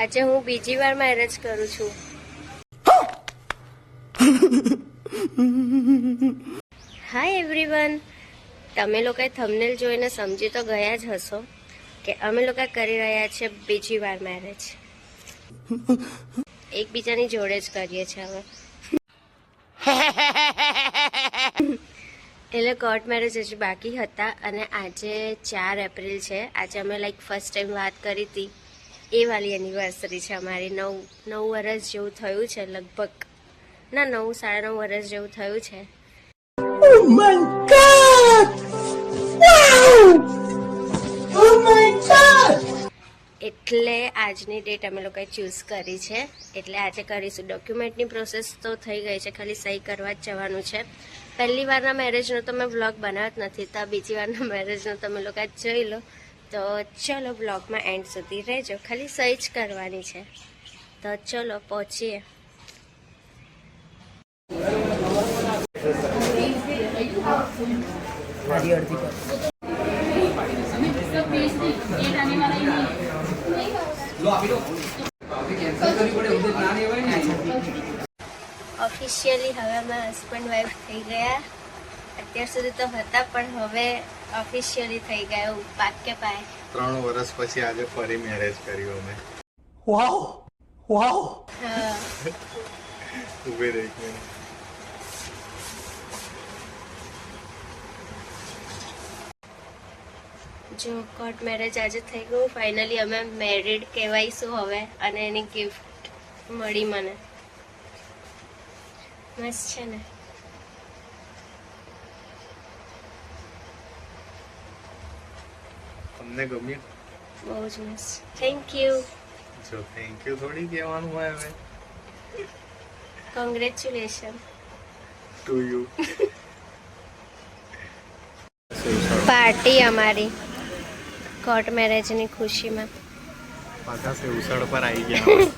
આજે હું બીજી વાર મેરેજ કરું છું. હાય એવરીવન, તમે લોકોએ થંબનેલ જોઈને સમજી તો ગયા જ હશો કે અમે લોકો કરી રહ્યા છે બીજી વાર મેરેજ. એકબીજાની જોડે જ કરીએ છીએ હવે. એટલે કોર્ટ મેરેજ હજી બાકી હતા અને આજે 4 એપ્રિલ છે. આજે અમે ફર્સ્ટ ટાઈમ વાત કરી હતી એ વાલી એનિવર્સરી છે અમારી. 9 વર્ષ જેવું થયું છે લગભગ, ના 9 સાડા 9 વર્ષ જેવું થયું છે. Oh my God! Wow! Oh my God! એટલે આજની ડેટ અમે લોકોએ ચૂઝ કરી છે. એટલે આજે કરીશું. ડોક્યુમેન્ટની પ્રોસેસ તો થઈ ગઈ છે, ખાલી સહી કરવા જ જવાનું છે. પહેલી વારના મેરેજનો તો મેં વ્લોગ બનાવ્યો જ નથી, તો બીજી વારના મેરેજનો તમે લોકો જોઈ લો. તો ચલો વ્લોગમાં એન્ડ સુધી રહેજો, ખાલી સહી જ કરવાની છે. તો ચલો પહોંચીએ. ઓફિશિયલી હવે અમે હસબન્ડ વાઈફ થઈ ગયા. અત્યાર સુધી તો હતા પણ હવે ઓફિશિયલી થઈ ગયા, એવું પાકે પાય. 3 વર્ષ પછી આજે ફરી મેરેજ કર્યું અમે. Wow! Wow! હા, ઉભી રહી ગઈ. જો કોર્ટ મેરેજ આજે થઈ ગયું. ફાઇનલી અમે મેરીડ કહેવાઈશું હવે, અને એની ગિફ્ટ મળી મને. મસ્ત છે ને? તમને ગમ્યું? બહુ જ મસ્ત. Thank you. જો થેન્ક યુ થોડી કહેવાનું હોય હવે. Congratulation to you. પાર્ટી અમારી કોર્ટ મેરેજની ખુશીમાં. પાછા સેવસળ પર આવી ગયા.